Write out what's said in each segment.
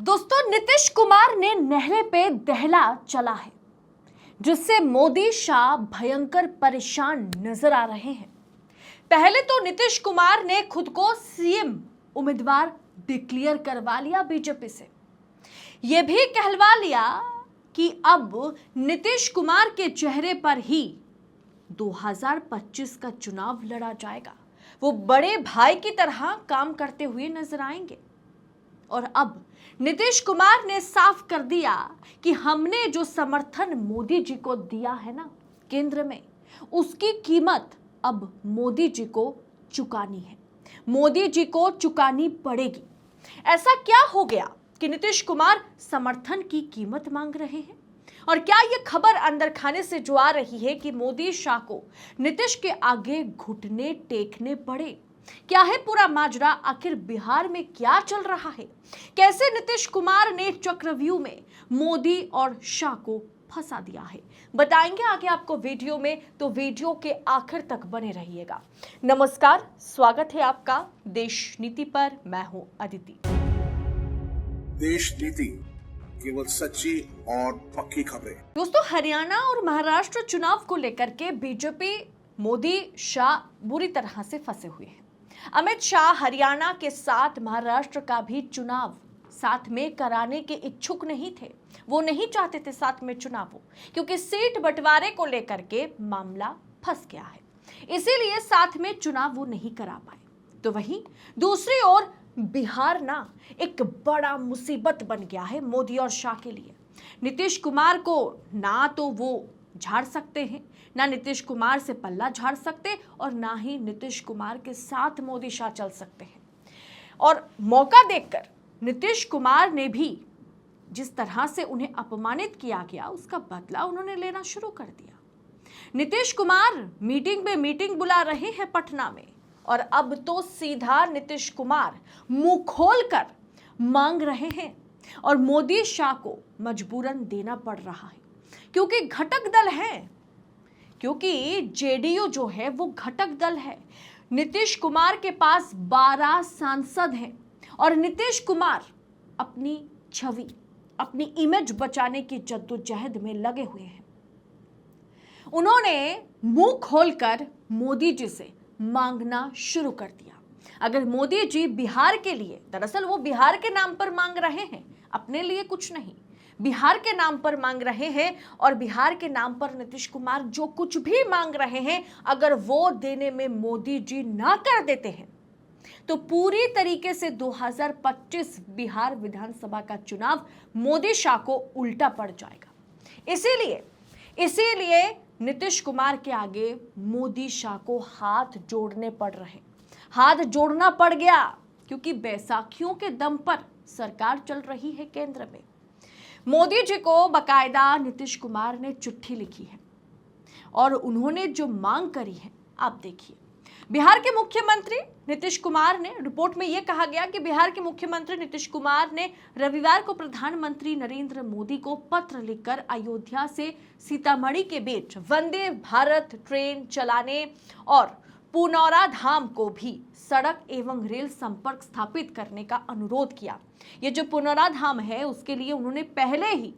दोस्तों, नीतीश कुमार ने नहरे पे दहला चला है, जिससे मोदी शाह भयंकर परेशान नजर आ रहे हैं। पहले तो नीतीश कुमार ने खुद को सीएम उम्मीदवार डिक्लेयर करवा लिया बीजेपी से। यह भी कहलवा लिया कि अब नीतीश कुमार के चेहरे पर ही 2025 का चुनाव लड़ा जाएगा। वो बड़े भाई की तरह काम करते हुए नजर आएंगे। और अब नीतीश कुमार ने साफ कर दिया कि हमने जो समर्थन मोदी जी को दिया है ना केंद्र में, उसकी कीमत अब मोदी जी को चुकानी है, मोदी जी को चुकानी पड़ेगी। ऐसा क्या हो गया कि नीतीश कुमार समर्थन की कीमत मांग रहे हैं? और क्या यह खबर अंदर खाने से जो आ रही है कि मोदी शाह को नीतीश के आगे घुटने टेकने पड़े? क्या है पूरा माजरा? आखिर बिहार में क्या चल रहा है? कैसे नीतीश कुमार ने चक्रव्यूह में मोदी और शाह को फंसा दिया है, बताएंगे आगे आपको वीडियो में, तो वीडियो के आखिर तक बने रहिएगा। नमस्कार, स्वागत है आपका देश नीति पर। मैं हूं अदिति। देश नीति, केवल सच्ची और पक्की खबरें। दोस्तों, हरियाणा और महाराष्ट्र चुनाव को लेकर के बीजेपी मोदी शाह बुरी तरह से फंसे हुए हैं। अमित शाह हरियाणा के साथ महाराष्ट्र का भी चुनाव साथ में कराने के इच्छुक नहीं थे। वो नहीं चाहते थे साथ में चुनाव हो, क्योंकि सीट बंटवारे को लेकर के मामला फंस गया है, इसीलिए साथ में चुनाव वो नहीं करा पाए। तो वहीं दूसरी ओर बिहार ना एक बड़ा मुसीबत बन गया है मोदी और शाह के लिए। नीतीश कुमार को ना तो वो झाड़ सकते हैं, ना नीतीश कुमार से पल्ला झाड़ सकते, और ना ही नीतीश कुमार के साथ मोदी शाह चल सकते हैं। और मौका देखकर नीतीश कुमार ने भी जिस तरह से उन्हें अपमानित किया गया, उसका बदला उन्होंने लेना शुरू कर दिया। नीतीश कुमार मीटिंग पे मीटिंग बुला रहे हैं पटना में, और अब तो सीधा नीतीश कुमार मुंह खोलकर मांग रहे हैं, और मोदी शाह को मजबूरन देना पड़ रहा है, क्योंकि घटक दल है, क्योंकि जेडीयू जो है वो घटक दल है। नीतीश कुमार के पास 12 सांसद हैं, और नीतीश कुमार अपनी छवि, अपनी इमेज बचाने की जद्दोजहद में लगे हुए हैं। उन्होंने मुंह खोलकर मोदी जी से मांगना शुरू कर दिया। अगर मोदी जी बिहार के लिए, दरअसल वो बिहार के नाम पर मांग रहे हैं, अपने लिए कुछ नहीं, बिहार के नाम पर मांग रहे हैं, और बिहार के नाम पर नीतीश कुमार जो कुछ भी मांग रहे हैं, अगर वो देने में मोदी जी ना कर देते हैं, तो पूरी तरीके से 2025 बिहार विधानसभा का चुनाव मोदी शाह को उल्टा पड़ जाएगा। इसीलिए नीतीश कुमार के आगे मोदी शाह को हाथ जोड़ने पड़ रहे, हाथ जोड़ना पड़ गया, क्योंकि बैसाखियों के दम पर सरकार चल रही है केंद्र में। मोदी जी को बकायदा नीतीश कुमार ने चिट्ठी लिखी है, और उन्होंने जो मांग करी है आप देखिए। बिहार के मुख्यमंत्री नीतीश कुमार ने, रिपोर्ट में यह कहा गया कि बिहार के मुख्यमंत्री नीतीश कुमार ने रविवार को प्रधानमंत्री नरेंद्र मोदी को पत्र लिखकर अयोध्या से सीतामढ़ी के बीच वंदे भारत ट्रेन चलाने और पुनौरा धाम को भी सड़क एवं रेल संपर्क स्थापित करने का अनुरोध किया। ये जो पुनौरा धाम है, उसके लिए उन्होंने पहले ही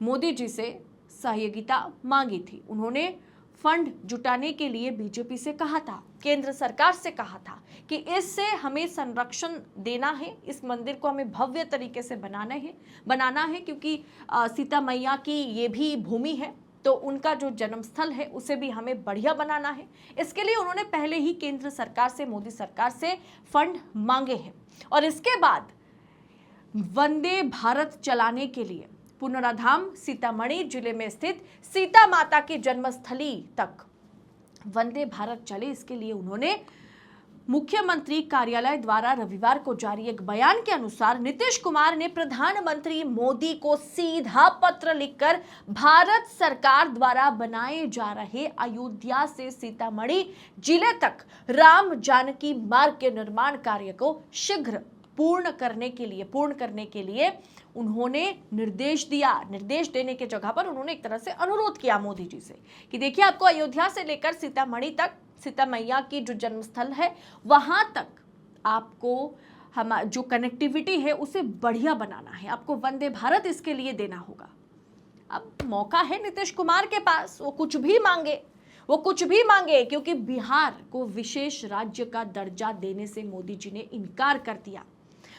मोदी जी से सहयोगिता मांगी थी। उन्होंने फंड जुटाने के लिए बीजेपी से कहा था, केंद्र सरकार से कहा था कि इससे हमें संरक्षण देना है, इस मंदिर को हमें भव्य तरीके से बनाना है, क्योंकि सीता मैया की ये भी भूमि है, तो उनका जो जन्म स्थल है उसे भी हमें बढ़िया बनाना है। इसके लिए उन्होंने पहले ही केंद्र सरकार से, मोदी सरकार से फंड मांगे हैं। और इसके बाद वंदे भारत चलाने के लिए पुनौराधाम सीतामढ़ी जिले में स्थित सीता माता की जन्मस्थली तक वंदे भारत चले, इसके लिए उन्होंने मुख्यमंत्री कार्यालय द्वारा रविवार को जारी एक बयान के अनुसार नीतीश कुमार ने प्रधानमंत्री मोदी को सीधा पत्र लिखकर भारत सरकार द्वारा बनाए जा रहे अयोध्या से सीतामढ़ी जिले तक राम जानकी मार्ग के निर्माण कार्य को शीघ्र पूर्ण करने के लिए उन्होंने निर्देश दिया। निर्देश देने के जगह पर उन्होंने एक तरह से अनुरोध किया मोदी जी से कि देखिए, आपको अयोध्या से लेकर सीतामढ़ी तक, सीता मैया की जो जन्मस्थल है वहां तक आपको हम जो कनेक्टिविटी है उसे बढ़िया बनाना है, आपको वंदे भारत इसके लिए देना होगा। अब मौका है नीतीश कुमार के पास, वो कुछ भी मांगे, क्योंकि बिहार को विशेष राज्य का दर्जा देने से मोदी जी ने इनकार कर दिया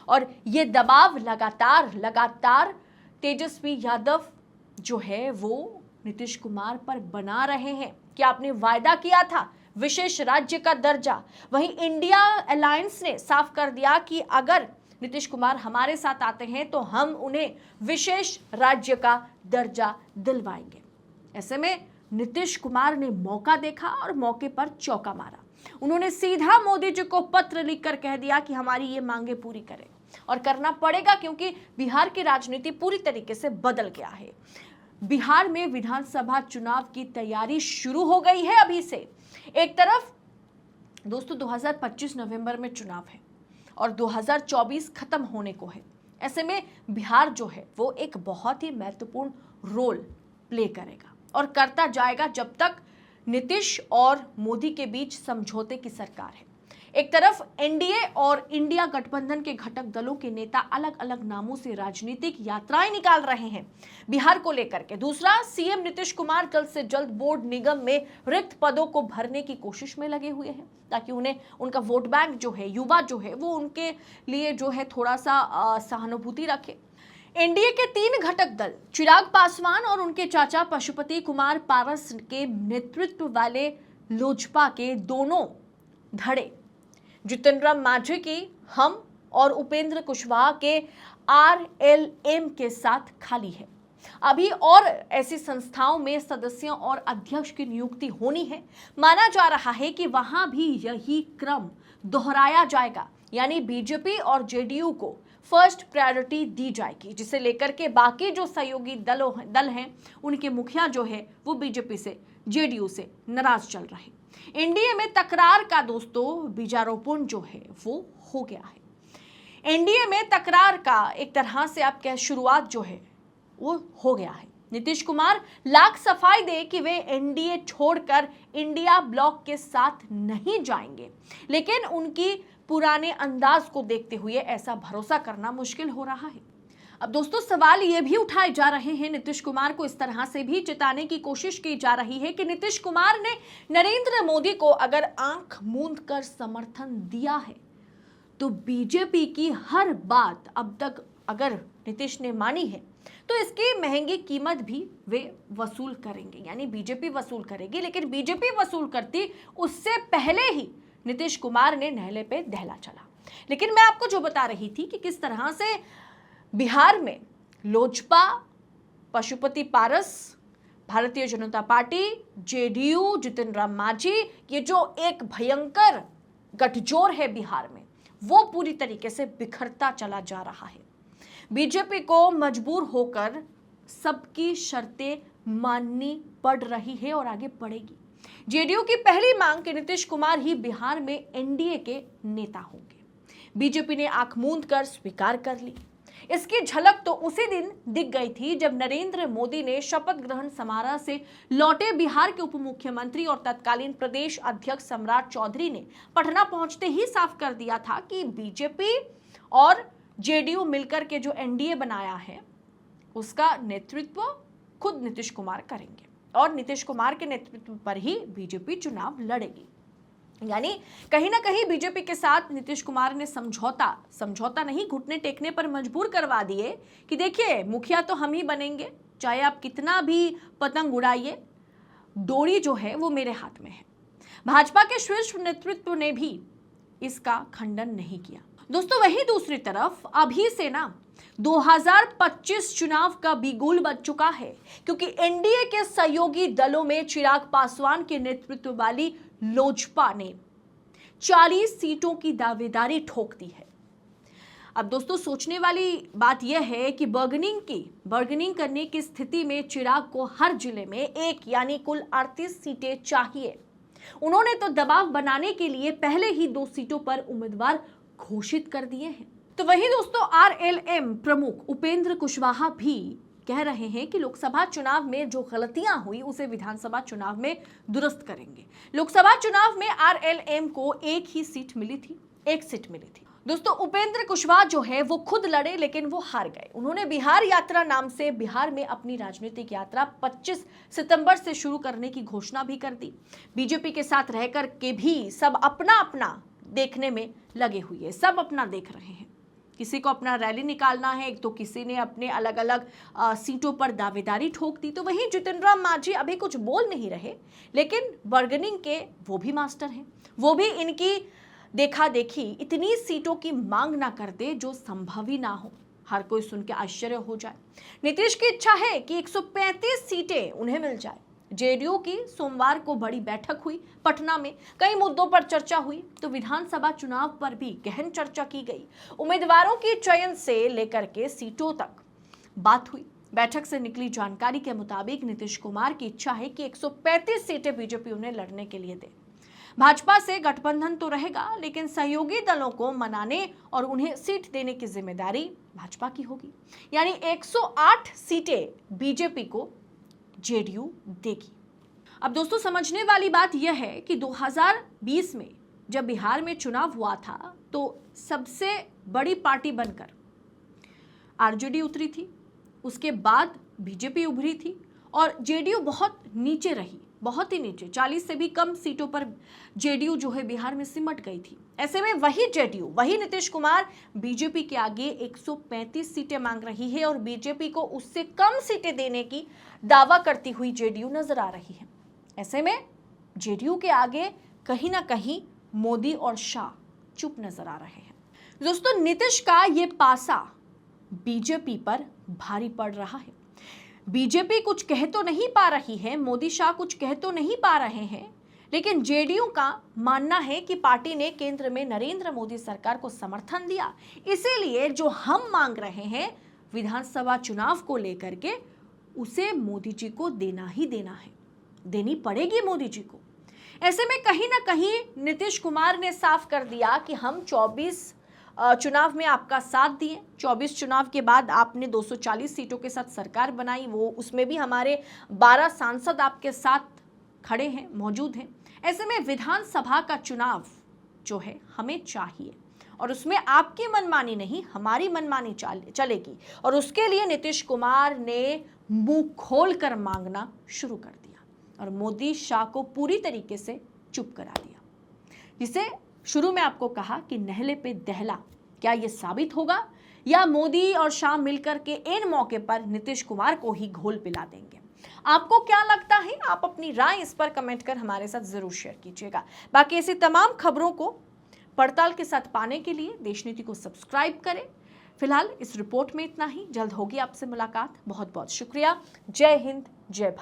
और ये दबाव लगातार तेजस्वी यादव जो है वो नीतीश कुमार पर बना रहे हैं कि आपने वायदा किया था विशेष राज्य का दर्जा। वहीं इंडिया अलायंस ने साफ कर दिया कि अगर नीतीश कुमार हमारे साथ आते हैं तो हम उन्हें विशेष राज्य का दर्जा दिलवाएंगे। ऐसे में नीतीश कुमार ने मौका देखा और मौके पर चौका मारा। उन्होंने सीधा मोदी जी को पत्र लिखकर कह दिया कि हमारी ये मांगे पूरी करें, और करना पड़ेगा क्योंकि बिहार की राजनीति पूरी तरीके से बदल गया है। बिहार में विधानसभा चुनाव की तैयारी शुरू हो गई है अभी से। एक तरफ दोस्तों 2025 नवंबर में चुनाव है और 2024 खत्म होने को है। ऐसे में बिहार जो है वो एक बहुत ही महत्वपूर्ण रोल प्ले करेगा और करता जाएगा जब तक नीतीश और मोदी के बीच समझौते की सरकार है। एक तरफ एनडीए और इंडिया गठबंधन के घटक दलों के नेता अलग अलग नामों से राजनीतिक यात्राएं निकाल रहे हैं बिहार को लेकर के। दूसरा, सीएम नीतीश कुमार जल्द से जल्द बोर्ड निगम में रिक्त पदों को भरने की कोशिश में लगे हुए हैं ताकि उन्हें उनका वोट बैंक जो है, युवा जो है, वो उनके लिए जो है थोड़ा सा सहानुभूति रखे। एनडीए के 3 घटक दल चिराग पासवान और उनके चाचा पशुपति कुमार पारस के नेतृत्व वाले लोजपा के दोनों धड़े जितन राम मांझी की हम और उपेंद्र कुशवाहा के आरएलएम के साथ खाली है। अभी और ऐसी संस्थाओं में सदस्यों और अध्यक्ष की नियुक्ति होनी है। माना जा रहा है कि वहां भी यही क्रम दोहराया जाएगा, यानी बीजेपी और जेडीयू को फर्स्ट प्रायोरिटी दी जाएगी, जिसे लेकर के बाकी जो सहयोगी दल हैं उनके मुखिया जो है वो बीजेपी से, जेडीयू से नाराज चल रहे। एनडीए में तकरार का दोस्तों बीजारोपण जो है वो हो गया है। एनडीए में तकरार का एक तरह से आप कह शुरुआत जो है वो हो गया है। नीतीश कुमार लाख सफाई दे कि वे एनडीए छोड़कर इंडिया ब्लॉक के साथ नहीं जाएंगे, लेकिन उनकी पुराने अंदाज को देखते हुए ऐसा भरोसा करना मुश्किल हो रहा है। अब दोस्तों सवाल ये भी उठाए जा रहे हैं, नीतीश कुमार को इस तरह से भी चिताने की कोशिश की जा रही है कि नीतीश कुमार ने नरेंद्र मोदी को अगर आंख मूंद कर समर्थन दिया है तो बीजेपी की हर बात अब तक अगर नीतीश ने मानी है तो इसकी महंगी कीमत भी वे वसूल करेंगे, यानी बीजेपी वसूल करेगी। लेकिन बीजेपी वसूल करती उससे पहले ही नीतीश कुमार ने नहले पे दहला चला। लेकिन मैं आपको जो बता रही थी कि किस तरह से बिहार में लोजपा, पशुपति पारस, भारतीय जनता पार्टी, जेडीयू, जितन राम मांझी, ये जो एक भयंकर गठजोड़ है बिहार में, वो पूरी तरीके से बिखरता चला जा रहा है। बीजेपी को मजबूर होकर सबकी शर्तें माननी पड़ रही है और आगे बढ़ेगी। जेडीयू की पहली मांग कि नीतीश कुमार ही बिहार में एनडीए के नेता होंगे। बीजेपी ने आंख मूंद कर स्वीकार कर ली। इसकी झलक तो उसी दिन दिख गई थी जब नरेंद्र मोदी ने शपथ ग्रहण समारोह से लौटे बिहार के उप मुख्यमंत्री और तत्कालीन प्रदेश अध्यक्ष सम्राट चौधरी ने पटना पहुंचते ही साफ कर दिया था कि बीजेपी और जेडीयू मिलकर के जो एनडीए बनाया है उसका नेतृत्व खुद नीतीश कुमार करेंगे और नीतीश कुमार के नेतृत्व पर ही बीजेपी चुनाव लड़ेगी। यानी कहीं ना कहीं बीजेपी के साथ नीतीश कुमार ने समझौता नहीं, घुटने टेकने पर मजबूर करवा दिए कि देखिए मुखिया तो हम ही बनेंगे, चाहे आप कितना भी पतंग उड़ाइए, डोरी जो है वो मेरे हाथ में है। भाजपा के शीर्ष नेतृत्व ने भी इसका खंडन नहीं किया। दोस्तों वहीं दूसरी तरफ अभी से ना 2025 चुनाव का बिगुल बज चुका है, क्योंकि एनडीए के सहयोगी दलों में चिराग पासवान के नेतृत्व वाली लोजपा ने 40 सीटों की दावेदारी ठोक दी है। अब दोस्तों सोचने वाली बात यह है कि बार्गेनिंग करने की स्थिति में चिराग को हर जिले में एक यानी कुल 38 सीटें चाहिए। उन्होंने तो दबाव बनाने के लिए पहले ही 2 सीटों पर उम्मीदवार घोषित कर दिए हैं। तो वहीं दोस्तों आरएलएम प्रमुख उपेंद्र कुशवाहा भी कह रहे हैं कि लोकसभा चुनाव में जो गलतियां हुई उसे विधानसभा चुनाव में दुरुस्त करेंगे। लोकसभा चुनाव में आरएलएम को एक सीट मिली थी। दोस्तों, उपेंद्र कुशवाहा जो है वो खुद लड़े लेकिन वो हार गए। उन्होंने बिहार यात्रा नाम से बिहार में अपनी राजनीतिक यात्रा 25 सितंबर से शुरू करने की घोषणा भी कर दी। बीजेपी के साथ रहकर के भी सब अपना अपना देखने में लगे हुए हैं, सब अपना देख रहे हैं। किसी को अपना रैली निकालना है, तो किसी ने अपने अलग अलग सीटों पर दावेदारी ठोक दी, तो वहीं जितिन राम मांझी अभी कुछ बोल नहीं रहे, लेकिन बार्गेनिंग के वो भी मास्टर हैं। वो भी इनकी देखा देखी इतनी सीटों की मांग ना कर दे जो संभव ही ना हो, हर कोई सुन के आश्चर्य हो जाए। नीतीश की इच्छा है कि 135 सीटें उन्हें मिल जाए। जेडीयू की सोमवार को बड़ी बैठक हुई पटना में, कई मुद्दों पर चर्चा हुई, तो विधानसभा चुनाव पर भी गहन चर्चा की गई। उम्मीदवारों के चयन से लेकर के सीटों तक बात हुई। बैठक से निकली जानकारी के मुताबिक नीतीश कुमार की इच्छा है कि 135 सीटें बीजेपी उन्हें लड़ने के लिए दे। भाजपा से गठबंधन तो रहेगा, लेकिन सहयोगी दलों को मनाने और उन्हें सीट देने की जिम्मेदारी भाजपा की होगी। यानी 108 सीटें बीजेपी को जेडीयू देगी। अब दोस्तों, समझने वाली बात यह है कि 2020 में जब बिहार में चुनाव हुआ था तो सबसे बड़ी पार्टी बनकर आरजेडी उतरी थी, उसके बाद बीजेपी उभरी थी और जेडीयू बहुत नीचे रही, बहुत ही नीचे, 40 से भी कम सीटों पर जेडीयू जो है बिहार में सिमट गई थी। ऐसे में वही जेडीयू, वही नीतीश कुमार बीजेपी के आगे 135 सीटें मांग रही है और बीजेपी को उससे कम सीटें देने की दावा करती हुई जेडीयू नजर आ रही है। ऐसे में जेडीयू के आगे कहीं ना कहीं मोदी और शाह चुप नजर आ रहे हैं। दोस्तों, नीतीश का ये पासा बीजेपी पर भारी पड़ रहा है। बीजेपी कुछ कह तो नहीं पा रही है, मोदी शाह कुछ कह तो नहीं पा रहे हैं, लेकिन जेडीयू का मानना है कि पार्टी ने केंद्र में नरेंद्र मोदी सरकार को समर्थन दिया, इसीलिए जो हम मांग रहे हैं विधानसभा चुनाव को लेकर के, उसे मोदी जी को देना ही देना है, देनी पड़ेगी मोदी जी को। ऐसे में कहीं ना कहीं नीतीश कुमार ने साफ कर दिया कि हम 24 चुनाव में आपका साथ दिए, 24 चुनाव के बाद आपने 240 सीटों के साथ सरकार बनाई, वो उसमें भी हमारे 12 सांसद आपके साथ खड़े हैं, मौजूद हैं। ऐसे में विधानसभा का चुनाव जो है हमें चाहिए और उसमें आपकी मनमानी नहीं, हमारी मनमानी चलेगी। और उसके लिए नीतीश कुमार ने मुंह खोलकर मांगना शुरू कर दिया और मोदी शाह को पूरी तरीके से चुप करा दिया। जिसे शुरू में आपको कहा कि नहले पे दहला, क्या ये साबित होगा या मोदी और शाह मिलकर के इन मौके पर नीतीश कुमार को ही घोल पिला देंगे? आपको क्या लगता है? आप अपनी राय इस पर कमेंट कर हमारे साथ जरूर शेयर कीजिएगा। बाकी ऐसी तमाम खबरों को पड़ताल के साथ पाने के लिए देश नीति को सब्सक्राइब करें। फिलहाल इस रिपोर्ट में इतना ही, जल्द होगी आपसे मुलाकात। बहुत बहुत शुक्रिया। जय हिंद, जय भारत।